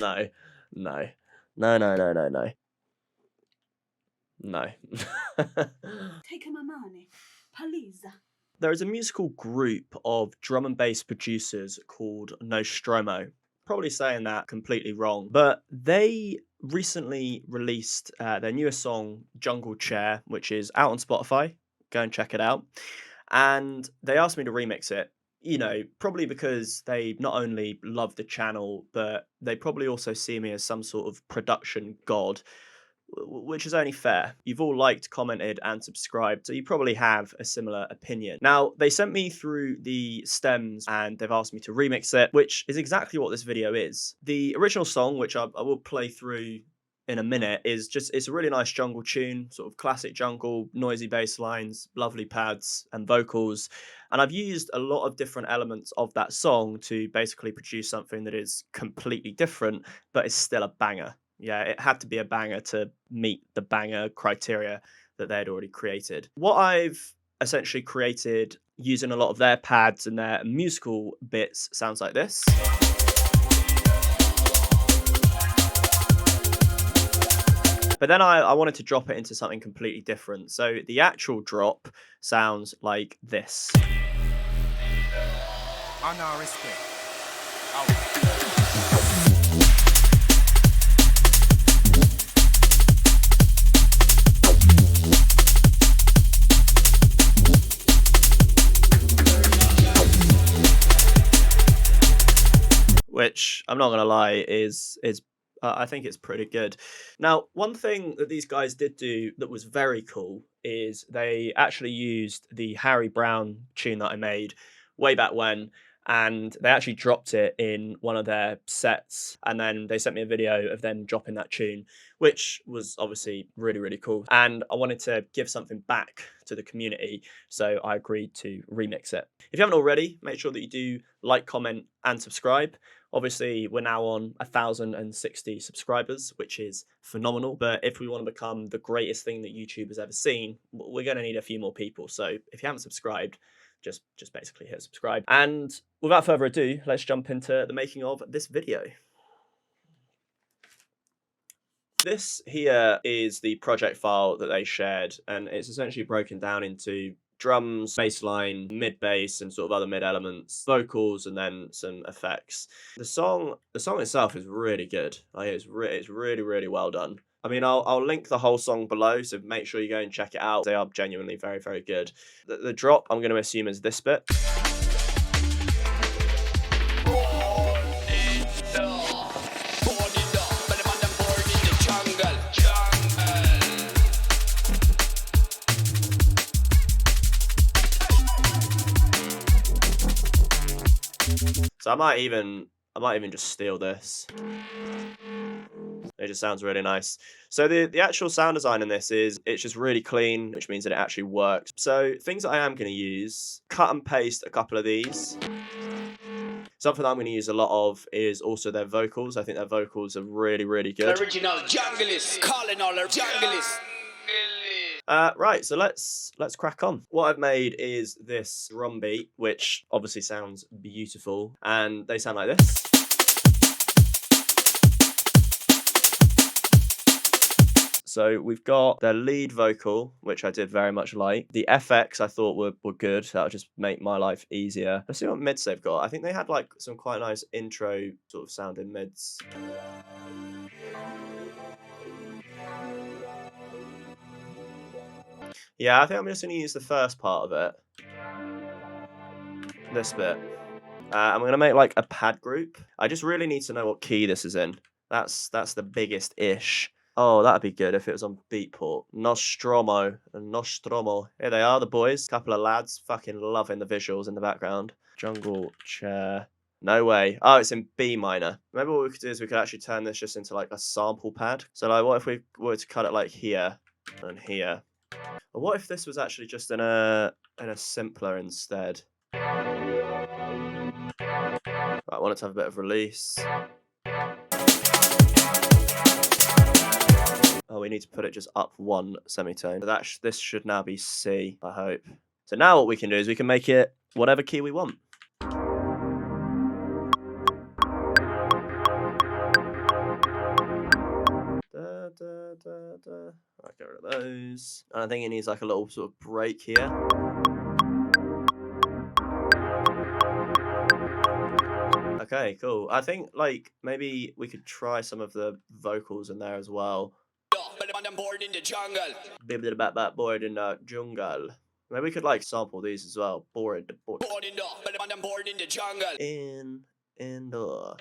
No. No. No, no, no, no, no. No. Take my money, please. There is a musical group of drum and bass producers called Nostromo. Probably saying that completely wrong, but they recently released their newest song, Jungle Chair, which is out on Spotify. Go and check it out. And they asked me to remix it, you know, probably because they not only love the channel, but they probably also see me as some sort of production god, which is only fair. You've all liked, commented, and subscribed, so you probably have a similar opinion. Now, they sent me through the stems and they've asked me to remix it, which is exactly what this video is. The original song, which I will play through in a minute, is just, it's a really nice jungle tune, sort of classic jungle, noisy bass lines, lovely pads and vocals. And I've used a lot of different elements of that song to basically produce something that is completely different, but is still a banger. Yeah, it had to be a banger to meet the banger criteria that they had already created. What I've essentially created using a lot of their pads and their musical bits sounds like this. But then I wanted to drop it into something completely different. So the actual drop sounds like this. Honor, respect. Which I'm not gonna lie is I think it's pretty good. Now, one thing that these guys did do that was very cool is they actually used the Harry Brown tune that I made way back when, and they actually dropped it in one of their sets, and then they sent me a video of them dropping that tune, which was obviously really, really cool. And I wanted to give something back to the community, so I agreed to remix it. If you haven't already, make sure that you do like, comment, and subscribe. Obviously, we're now on 1,060 subscribers, which is phenomenal. But if we want to become the greatest thing that YouTube has ever seen, we're going to need a few more people. So if you haven't subscribed, just basically hit subscribe. And without further ado, let's jump into the making of this video. This here is the project file that they shared, and it's essentially broken down into drums, bass line, mid bass, and sort of other mid elements, vocals, and then some effects. The song itself is really good. Like it's really, really well done. I mean, I'll link the whole song below, so make sure you go and check it out. They are genuinely very, very good. The drop, I'm going to assume, is this bit. So I might even just steal this. It just sounds really nice. So the actual sound design in this is, it's just really clean, which means that it actually works. So things that I am going to use, cut and paste a couple of these. Something that I'm going to use a lot of is also their vocals. I think their vocals are really, really good. Original junglist, calling all our junglists. Right, so let's crack on. What I've made is this drum beat, which obviously sounds beautiful, and they sound like this. So we've got their lead vocal, which I did very much like. The FX I thought were good. That would just make my life easier. Let's see what mids they've got. I think they had like some quite nice intro sort of sounding mids. Yeah, I think I'm just going to use the first part of it. This bit. I'm going to make like a pad group. I just really need to know what key this is in. That's the biggest ish. Oh, that'd be good if it was on Beatport. Nostromo and Nostromo. Here they are, the boys. Couple of lads fucking loving the visuals in the background. Jungle Chair. No way. Oh, it's in B minor. Maybe what we could do is we could actually turn this just into like a sample pad. So like, what if we were to cut it like here and here? Or what if this was actually just in a simpler instead? Right, I want it to have a bit of release. Oh, we need to put it just up one semitone. So this should now be C, I hope. So now what we can do is we can make it whatever key we want. rid of those. And I think it needs like a little sort of break here. Okay, cool. I think like maybe we could try some of the vocals in there as well. Bored in the jungle. Bored in the jungle. Maybe we could like sample these as well. Bored in the jungle. in the.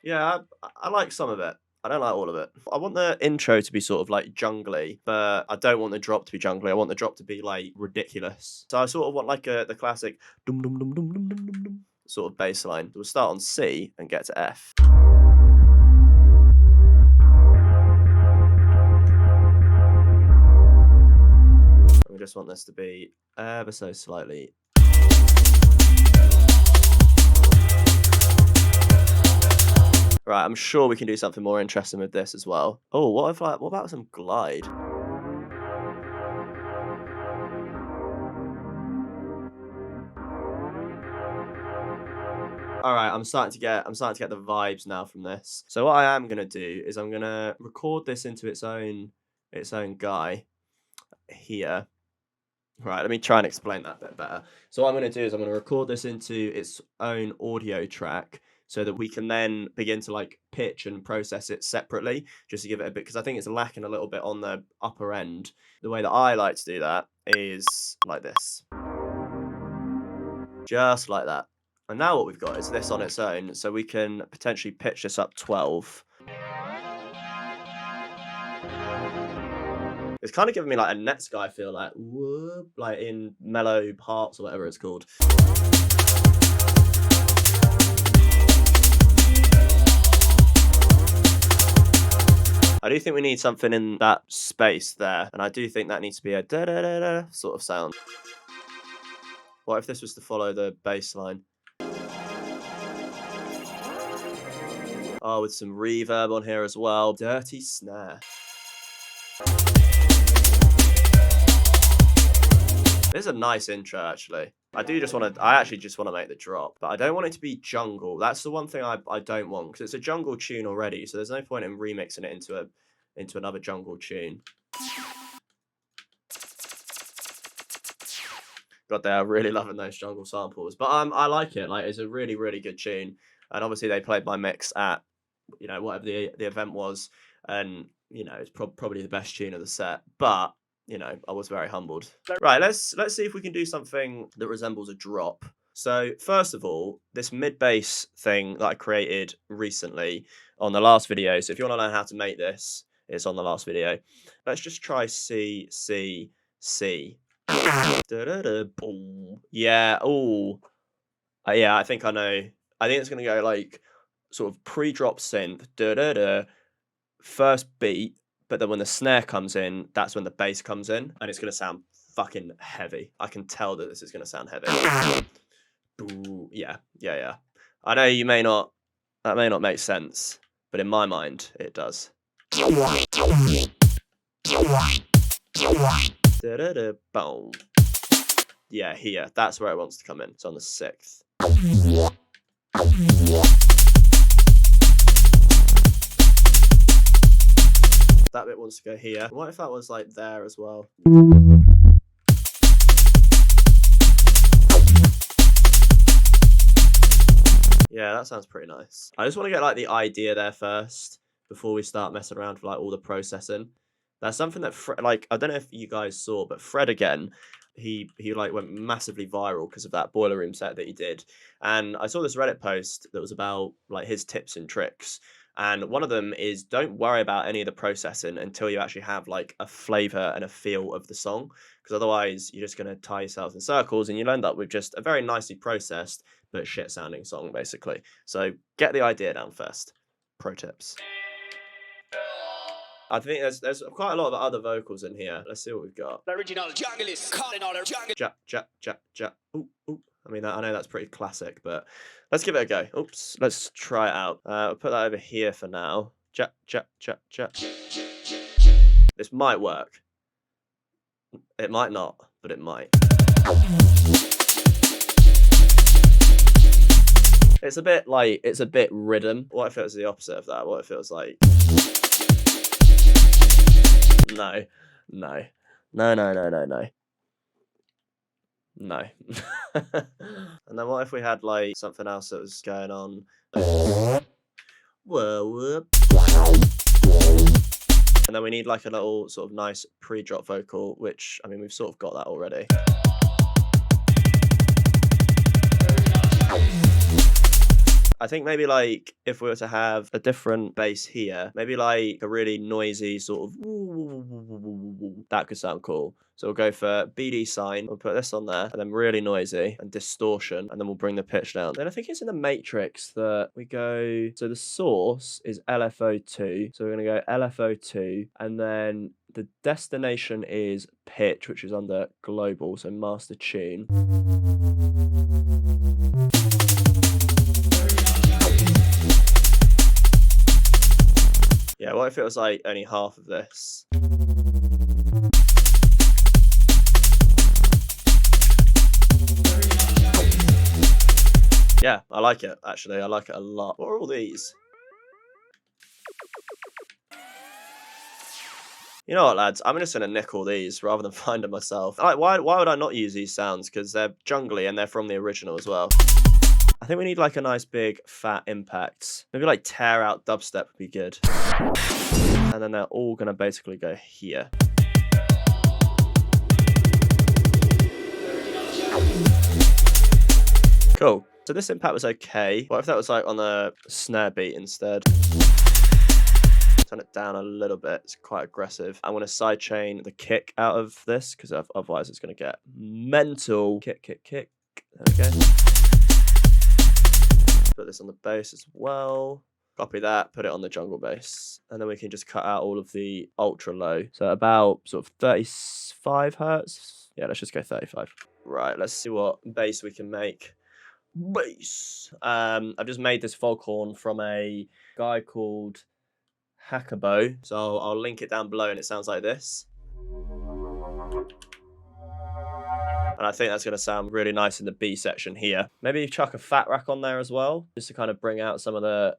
Yeah, I like some of it. I don't like all of it. I want the intro to be sort of like jungly, but I don't want the drop to be jungly. I want the drop to be like ridiculous. So I sort of want like the classic dum dum dum dum dum dum dum dum sort of bass line. We'll start on C and get to F. We just want this to be ever so slightly. Right, I'm sure we can do something more interesting with this as well. Oh, what about some glide? All right, I'm starting to get the vibes now from this. So what I am gonna do is I'm gonna record this into its own guy here. Right, let me try and explain that a bit better. So what I'm gonna do is I'm gonna record this into its own audio track, so that we can then begin to like pitch and process it separately, just to give it a bit, because I think it's lacking a little bit on the upper end. The way that I like to do that is like this. Just like that. And now what we've got is this on its own, so we can potentially pitch this up 12. It's kind of giving me like a Netsky feel, like whoop, like in mellow parts or whatever it's called. I do think we need something in that space there, and I do think that needs to be a da-da-da-da sort of sound. What if this was to follow the bass line? Oh, with some reverb on here as well. Dirty snare. This is a nice intro, actually. I actually just want to make the drop, but I don't want it to be jungle. That's the one thing I don't want, because it's a jungle tune already, so there's no point in remixing it into another jungle tune. God, they are really loving those jungle samples, but I like it. Like, it's a really, really good tune, and obviously they played my mix at, you know, whatever the event was, and you know, it's probably the best tune of the set, but you know, I was very humbled. Right, let's see if we can do something that resembles a drop. So first of all, this mid bass thing that I created recently on the last video. So if you want to learn how to make this, it's on the last video. Let's just try C, C, C. Da-da-da, boom. Yeah. Oh. Yeah. I think I know. I think it's gonna go like sort of pre-drop synth. Da-da-da. First beat. But then when the snare comes in, that's when the bass comes in, and it's going to sound fucking heavy. I can tell that this is going to sound heavy. Ooh, yeah. I know that may not make sense, but in my mind, it does. Da-da-da, boom. Yeah, here. That's where it wants to come in. It's on the 6th. That bit wants to go here. What if that was like there as well? Yeah, that sounds pretty nice. I just want to get like the idea there first before we start messing around with like all the processing. That's something that like, I don't know if you guys saw, but Fred again, he like went massively viral because of that Boiler Room set that he did. And I saw this Reddit post that was about like his tips and tricks. And one of them is, don't worry about any of the processing until you actually have like a flavor and a feel of the song, because otherwise you're just going to tie yourselves in circles and you'll end up with just a very nicely processed but shit sounding song, basically. So get the idea down first. Pro tips. I think there's quite a lot of other vocals in here. Let's see what we've got. The original junglist calling all our jungle. Ja. Ooh. I mean, I know that's pretty classic, but let's give it a go. Oops, let's try it out. I'll put that over here for now. Ja. This might work. It might not, but it might. It's a bit like, it's a bit rhythm. What if it was the opposite of that? What if it was like... No. No. No, no, no, no, no. No. And then what if we had like something else that was going on? Whoa. And then we need like a little sort of nice pre-drop vocal, which, I mean, we've sort of got that already. I think maybe like if we were to have a different bass here, maybe like a really noisy sort of that could sound cool. So we'll go for BD sign, we'll put this on there, and then really noisy and distortion, and then we'll bring the pitch down. Then I think it's in the matrix that we go, so the source is LFO2, so we're gonna go LFO2, and then the destination is pitch, which is under global, so master tune. Yeah, what if it was like only half of this? Yeah, I like it, actually. I like it a lot. What are all these? You know what, lads? I'm just going to nick all these rather than find them myself. Like, why would I not use these sounds? Because they're jungly and they're from the original as well. I think we need like a nice big fat impact. Maybe like tear out dubstep would be good. And then they're all going to basically go here. Cool. So this impact was okay. What if that was like on a snare beat instead? Turn it down a little bit. It's quite aggressive. I'm going to sidechain the kick out of this because otherwise it's going to get mental. Kick, kick, kick. There we go. Put this on the bass as well. Copy that, put it on the jungle bass. And then we can just cut out all of the ultra low. So about sort of 35 hertz. Yeah, let's just go 35. Right, let's see what bass we can make. Bass. I've just made this foghorn from a guy called Hackabo. So I'll link it down below and it sounds like this. And I think that's going to sound really nice in the B section here. Maybe chuck a fat rack on there as well, just to kind of bring out some of the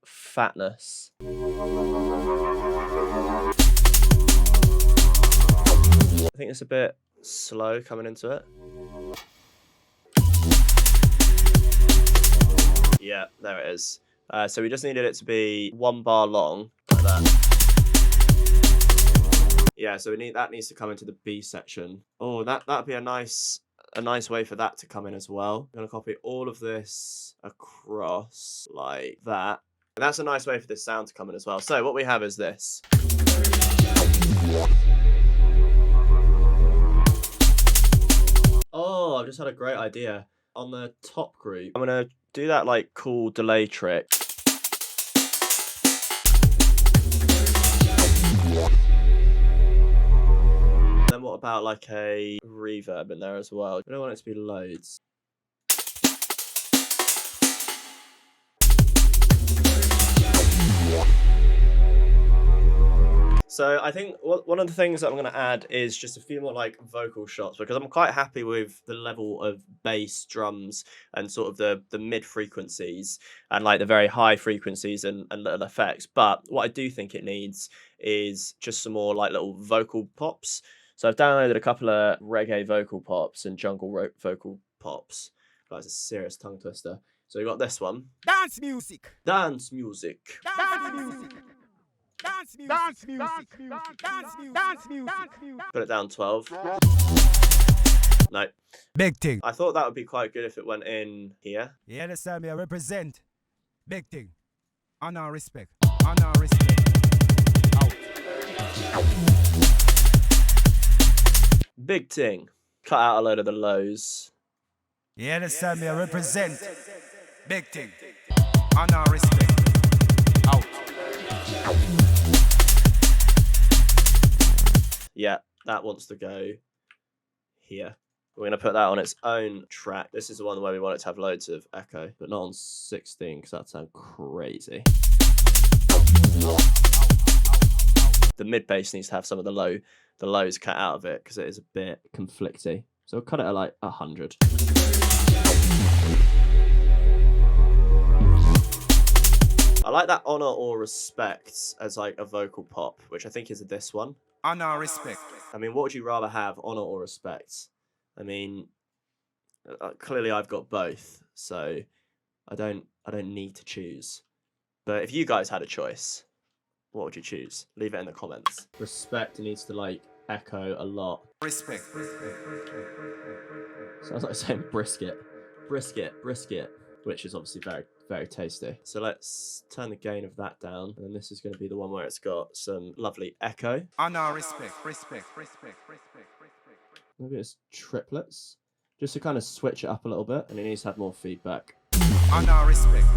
fatness. I think it's a bit slow coming into it. Yeah, there it is. So we just needed it to be 1 bar long, like that. Yeah, so that needs to come into the B section. Oh, that'd be a nice way for that to come in as well. I'm gonna copy all of this across like that. And that's a nice way for this sound to come in as well. So what we have is this. Oh, I've just had a great idea. On the top group, I'm gonna do that like cool delay trick. Then what about like a reverb in there as well? I don't want it to be loads. So I think one of the things that I'm going to add is just a few more like vocal shots, because I'm quite happy with the level of bass, drums, and sort of the mid frequencies and like the very high frequencies and little effects. But what I do think it needs is just some more like little vocal pops. So I've downloaded a couple of reggae vocal pops and jungle vocal pops. That's a serious tongue twister. So we got this one. Dance music. Dance music. Dance music. Dance music. Dance music. Dance music. Dance music. Put it down 12. No. Big thing. I thought that would be quite good if it went in here. You understand me? I represent. Big thing. Honor, respect. Honor, respect. Out. Big ting. Cut out a load of the lows. You understand me? I represent. Big thing. Honor, respect. Out. Yeah, that wants to go here. We're going to put that on its own track. This is the one where we want it to have loads of echo, but not on 16 because that'd sound crazy. The mid bass needs to have some of the lows cut out of it because it is a bit conflicty. So we'll cut it at like 100. I like that honor or respect as like a vocal pop, which I think is this one. Honor, respect. I mean, what would you rather have, honor or respect? I mean, clearly I've got both, so I don't need to choose. But if you guys had a choice, what would you choose? Leave it in the comments. Respect needs to like echo a lot. Respect. Sounds like saying brisket. Brisket, brisket, which is obviously very, very tasty. So let's turn the gain of that down. And then this is going to be the one where it's got some lovely echo. Honor, respect. Respect. Maybe it's triplets. Just to kind of switch it up a little bit. And it needs to have more feedback. Honor, respect.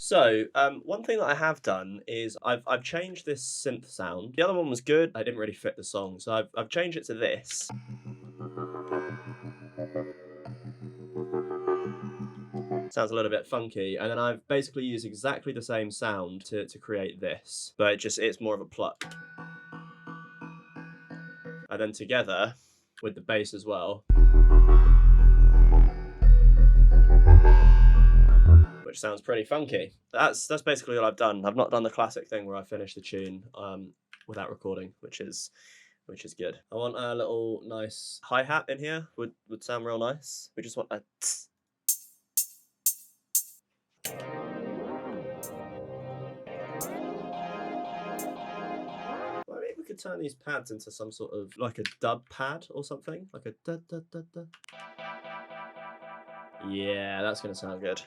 So, one thing that I have done is I've changed this synth sound. The other one was good. I didn't really fit the song. So I've changed it to this. Sounds a little bit funky, and then I've basically used exactly the same sound to create this, but it's more of a pluck. And then together with the bass as well, which sounds pretty funky. That's basically all I've done. I've not done the classic thing where I finish the tune without recording, which is good. I want a little nice hi-hat in here. Would sound real nice. We just want a tss. Well, maybe we could turn these pads into some sort of like a dub pad or something, like a da da da da. Yeah, that's gonna sound good.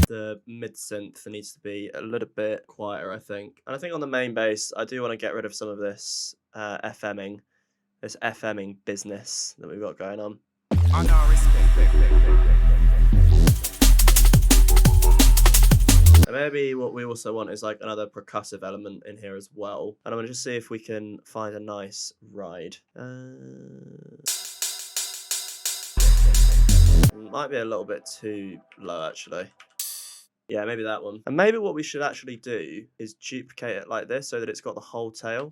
The mid synth needs to be a little bit quieter, I think. And I think on the main bass, I do want to get rid of some of this FMing business that we've got going on. Honor, respect. And maybe what we also want is like another percussive element in here as well. And I'm going to just see if we can find a nice ride. Might be a little bit too low, actually. Yeah, maybe that one. And maybe what we should actually do is duplicate it like this so that it's got the whole tail.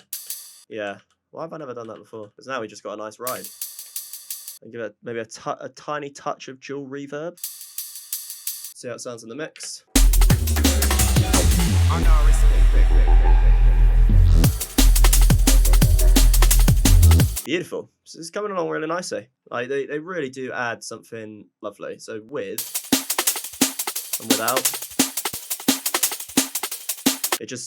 Yeah. Why have I never done that before? Because now we just got a nice ride. And give it maybe a tiny touch of dual reverb. See how it sounds in the mix. Honor, respect. Beautiful. So it's coming along really nicely. Like they really do add something lovely. So with and without,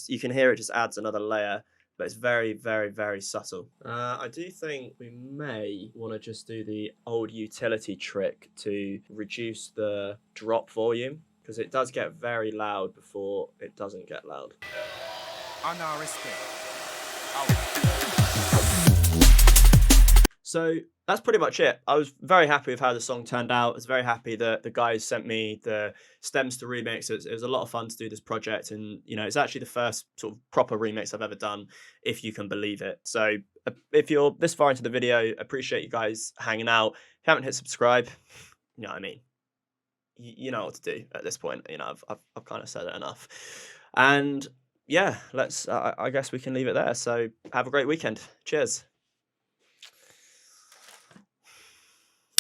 you can hear it just adds another layer, but it's very, very, very subtle. I do think we may want to just do the old utility trick to reduce the drop volume, because it does get very loud before it doesn't get loud. Honor, respect. So that's pretty much it. I was very happy with how the song turned out. I was very happy that the guys sent me the stems to remix. It was a lot of fun to do this project, and you know, it's actually the first sort of proper remix I've ever done, if you can believe it. So if you're this far into the video, appreciate you guys hanging out. If you haven't hit subscribe, you know what I mean. You know what to do at this point. You know, I've kind of said it enough. And yeah, I guess we can leave it there. So have a great weekend. Cheers.